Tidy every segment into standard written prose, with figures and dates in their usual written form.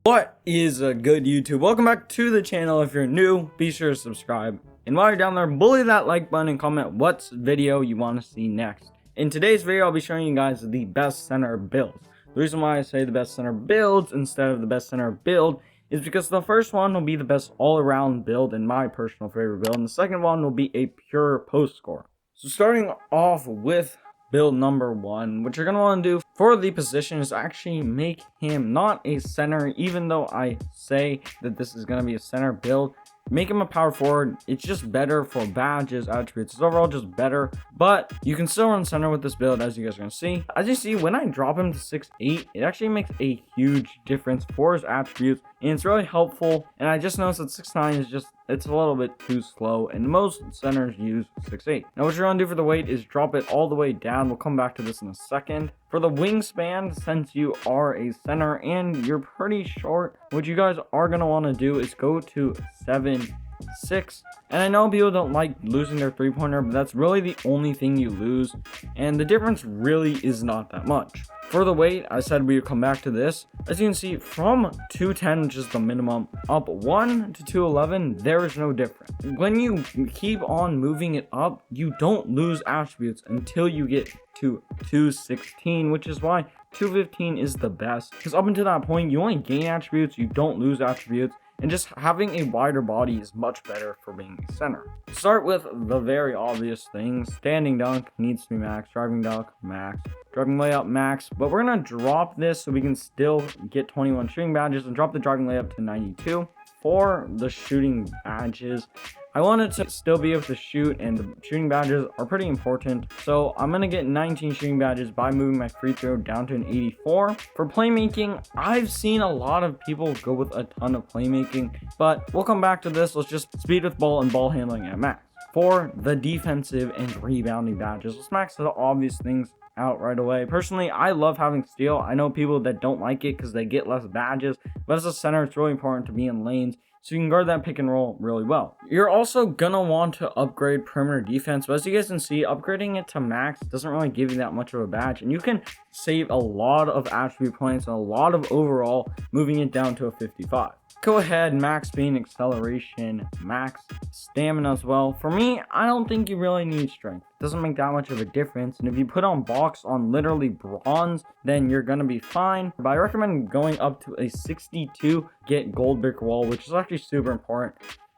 What is a good YouTube? Welcome back to the channel. If you're new, be sure to subscribe. And while you're down there, bully that like button and comment what video you want to see next. In today's video, I'll be showing you guys the best center builds. The reason why I say the best center builds instead of the best center build is because the first one will be the best all-around build and my personal favorite build, and the second one will be a pure post score. So starting off with build number one, what you're going to want to do for the position is actually make him not a center. Even though I say that this is going to be a center build, make him a power forward. It's just better for badges, attributes. It's overall just better, but you can still run center with this build, as you guys are going to see. As you see, when I drop him to 6'8", it actually makes a huge difference for his attributes, and it's really helpful. And I just noticed that 6'9" is just, it's a little bit too slow, and most centers use 6'8". Now what you're going to do for the weight is drop it all the way down. We'll come back to this in a second. For the wingspan, since you are a center and you're pretty short, what you guys are going to want to do is go to 7'6". And I know people don't like losing their three-pointer, but that's really the only thing you lose, and the difference really is not that much. For the weight, I said we would come back to this. As you can see, from 210, which is the minimum, up 1 to 211, there is no difference. When you keep on moving it up, you don't lose attributes until you get to 216, which is why 215 is the best. Because up until that point, you only gain attributes, you don't lose attributes. And just having a wider body is much better for being a center. Start with the very obvious things. Standing dunk needs to be max. Driving dunk, max. Driving layup, max. But we're going to drop this so we can still get 21 shooting badges and drop the driving layup to 92. For the shooting badges, I wanted to still be able to shoot, and the shooting badges are pretty important. So I'm going to get 19 shooting badges by moving my free throw down to an 84. For playmaking, I've seen a lot of people go with a ton of playmaking, but we'll come back to this. Let's just speed with ball and ball handling at max. For the defensive and rebounding badges, let's max the obvious things out right away. Personally, I love having steal. I know people that don't like it because they get less badges, but as a center, it's really important to be in lanes so you can guard that pick and roll really well. You're also gonna want to upgrade perimeter defense, but as you guys can see, upgrading it to max doesn't really give you that much of a badge, and you can save a lot of attribute points and a lot of overall moving it down to a 55. Go ahead, max speed, acceleration, max stamina as well. For me, I don't think you really need strength. It doesn't make that much of a difference, and if you put on box on literally bronze, then you're gonna be fine. But I recommend going up to a 62, get gold brick wall, which is actually super important.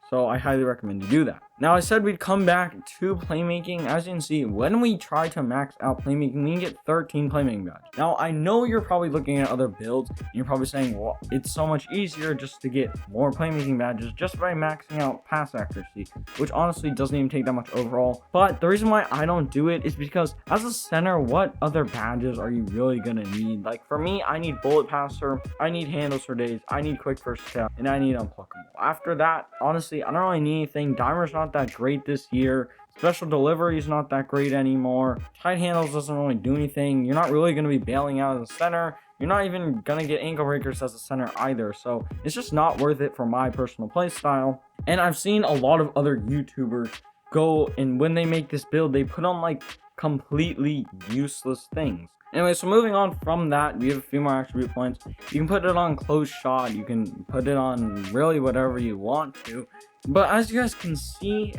So I highly recommend you do that. Now, I said we'd come back to playmaking. As you can see, when we try to max out playmaking, we can get 13 playmaking badges. Now, I know you're probably looking at other builds, and you're probably saying, well, it's so much easier just to get more playmaking badges just by maxing out pass accuracy, which honestly doesn't even take that much overall. But the reason why I don't do it is because as a center, what other badges are you really gonna need? Like for me, I need bullet passer, I need handles for days, I need quick first step, and I need unpluckable. After that, honestly, I don't really need anything. Dimer's not that great this year. Special delivery is not that great anymore. Tight handles doesn't really do anything. You're not really going to be bailing out as a center. You're not even going to get ankle breakers as a center either. So it's just not worth it for my personal play style. And I've seen a lot of other YouTubers go, and when they make this build, they put on like completely useless things. Anyway, so moving on from that, we have a few more attribute points. You can put it on close shot. You can put it on really whatever you want to. But as you guys can see,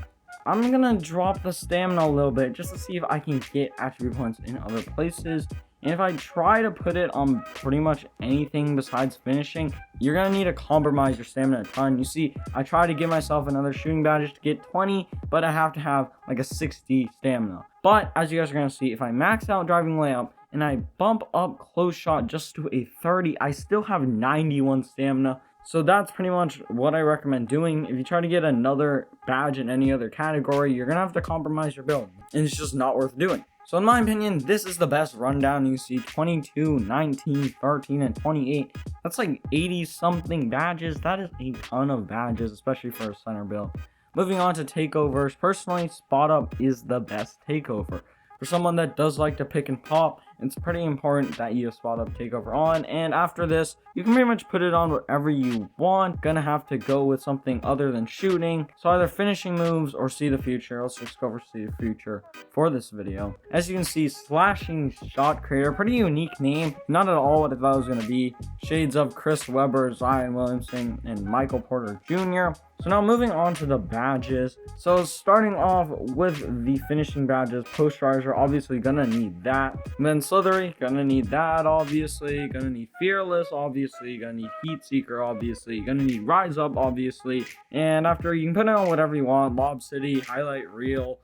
I'm going to drop the stamina a little bit just to see if I can get attribute points in other places. And if I try to put it on pretty much anything besides finishing, you're going to need to compromise your stamina a ton. You see, I try to give myself another shooting badge to get 20, but I have to have like a 60 stamina. But as you guys are going to see, if I max out driving layup and I bump up close shot just to a 30, I still have 91 stamina. So that's pretty much what I recommend doing. If you try to get another badge in any other category, you're going to have to compromise your build, and it's just not worth doing. So in my opinion, this is the best rundown. You see 22, 19, 13, and 28. That's like 80 something badges. That is a ton of badges, especially for a center build. Moving on to takeovers. Personally, spot up is the best takeover. For someone that does like to pick and pop it's pretty important that you spot up takeover on. And after this, you can pretty much put it on whatever you want. Gonna have to go with something other than shooting, so either finishing moves or see the future. Let's just go over see the future for this video. As you can see, slashing shot creator, pretty unique name, not at all what I thought it was going to be. Shades of Chris Webber, Zion Williamson, and Michael Porter Jr. So now moving on to the badges. So starting off with the finishing badges, Posterizer, obviously gonna need that. And then Slithery, gonna need that, obviously. Gonna need Fearless, obviously. Gonna need Heat Seeker, obviously. Gonna need Rise Up, obviously. And after, you can put it on whatever you want. Lob City, Highlight Reel,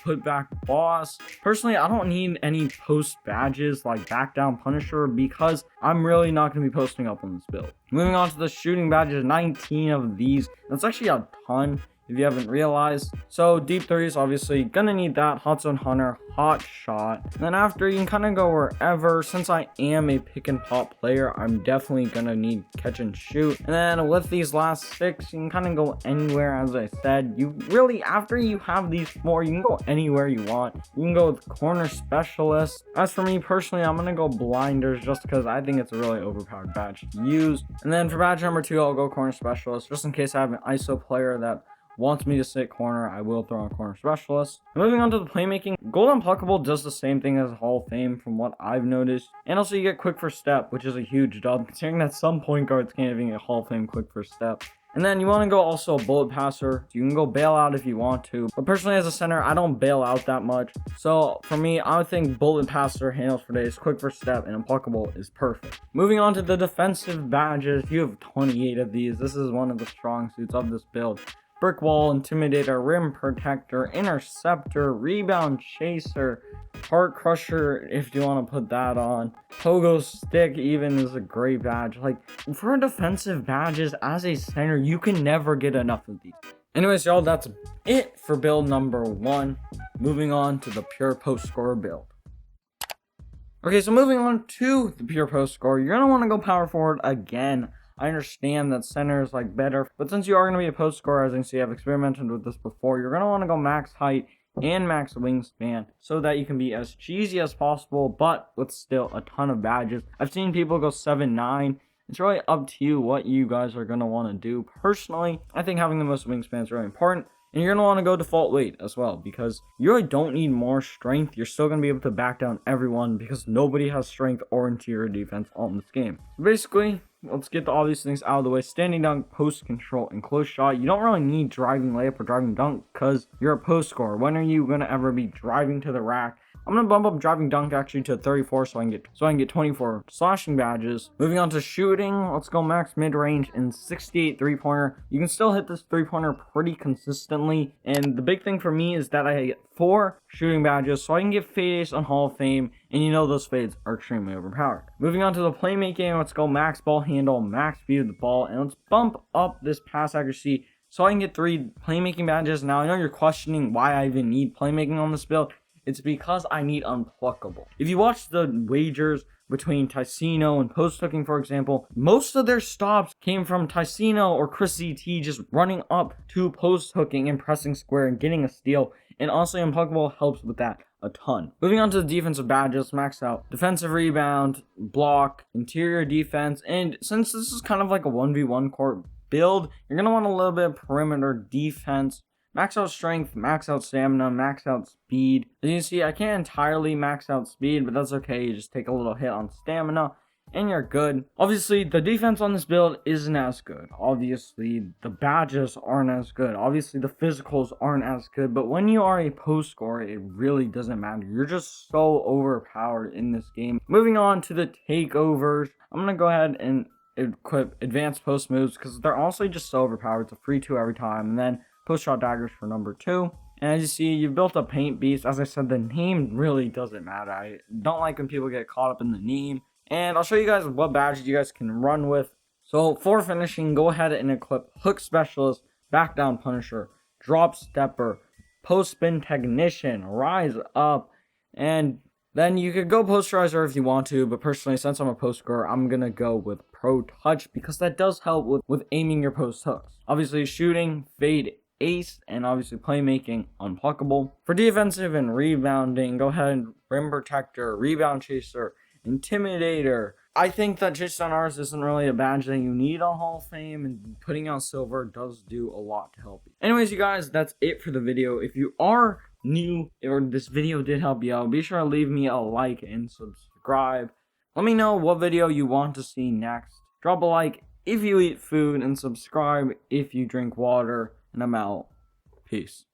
put back Boss. Personally, I don't need any post badges like Back Down Punisher because I'm really not going to be posting up on this build. Moving on to the shooting badges, 19 of these. That's actually a ton if you haven't realized. So deep threes, obviously gonna need that. Hot Zone Hunter, Hot Shot. And then after, you can kind of go wherever. Since I am a pick and pop player, I'm definitely gonna need catch and shoot. And then with these last 6, you can kind of go anywhere. As I said, you really, after you have these 4, you can go anywhere you want. You can go with corner specialist. As for me personally, I'm gonna go blinders just because I think it's a really overpowered badge to use. And then for badge number 2, I'll go corner specialist just in case I have an ISO player that wants me to sit corner. I will throw on corner specialist. Moving on to the playmaking, Gold Unpluckable does the same thing as Hall of Fame from what I've noticed. And also you get quick first step, which is a huge dub considering that some point guards can't even get Hall of Fame quick first step. And then you want to go also bullet passer. You can go bail out if you want to, but personally as a center, I don't bail out that much. So for me, I would think bullet passer, handles for days, quick first step, and unpluckable is perfect. Moving on to the defensive badges, you have 28 of these. This is one of the strong suits of this build. Brick Wall, Intimidator, Rim Protector, Interceptor, Rebound Chaser, Heart Crusher, if you want to put that on. Pogo Stick even is a great badge. Like, for defensive badges as a center, you can never get enough of these. Anyways, y'all, that's it for build number 1. Moving on to the pure post scorer build. Okay, so moving on to the pure post scorer, you're going to want to go power forward again. I understand that center is like better, but since you are going to be a post scorer, as you can see, I've experimented with this before, you're going to want to go max height and max wingspan so that you can be as cheesy as possible, but with still a ton of badges. I've seen people go 7'9". It's really up to you what you guys are going to want to do. Personally, I think having the most wingspan is really important. And you're going to want to go default weight as well, because you really don't need more strength. You're still going to be able to back down everyone because nobody has strength or interior defense on this game. So basically, let's get the obvious things out of the way. Standing dunk, post control, and close shot. You don't really need driving layup or driving dunk because you're a post scorer. When are you going to ever be driving to the rack? I'm going to bump up driving dunk actually to 34 so I can get 24 slashing badges. Moving on to shooting, let's go max mid-range and 68 three-pointer. You can still hit this three-pointer pretty consistently, and the big thing for me is that I get 4 shooting badges so I can get fade ace on Hall of Fame, and you know those fades are extremely overpowered. Moving on to the playmaking, let's go max ball handle, max speed of the ball, and let's bump up this pass accuracy so I can get 3 playmaking badges. Now I know you're questioning why I even need playmaking on this build. It's because I need unpluckable. If you watch the wagers between Ticino and post hooking, for example, most of their stops came from Ticino or Chris ZT just running up to post hooking and pressing square and getting a steal. And honestly, unpluckable helps with that a ton. Moving on to the defensive badges, max out defensive rebound, block, interior defense, and since this is kind of like a 1v1 court build, you're going to want a little bit of perimeter defense. Max out strength, max out stamina, max out speed. As you can see, I can't entirely max out speed, but that's okay. You just take a little hit on stamina and you're good. Obviously, the defense on this build isn't as good. Obviously, the badges aren't as good. Obviously, the physicals aren't as good. But when you are a post scorer, it really doesn't matter. You're just so overpowered in this game. Moving on to the takeovers, I'm going to go ahead and equip advanced post moves because they're honestly just so overpowered. It's a free 2 every time. And then post shot daggers for number 2. And as you see, you've built a paint beast. As I said, the name really doesn't matter. I don't like when people get caught up in the name. And I'll show you guys what badges you guys can run with. So for finishing, go ahead and equip Hook Specialist, Back Down Punisher, Drop Stepper, Post Spin Technician, Rise Up, and then you could go Posterizer if you want to, but personally, since I'm a post scorer, I'm going to go with Pro Touch because that does help with aiming your post hooks. Obviously, shooting, fade, ace, and obviously playmaking, unpluckable. For defensive and rebounding, go ahead, rim protector, rebound chaser, intimidator. I think that Chase on ours isn't really a badge that you need on Hall of Fame, and putting out silver does do a lot to help you. Anyways, you guys, that's it for the video. If you are new or this video did help you out, be sure to leave me a like and subscribe. Let me know what video you want to see next. Drop a like if you eat food and subscribe if you drink water, and I'm out. Peace.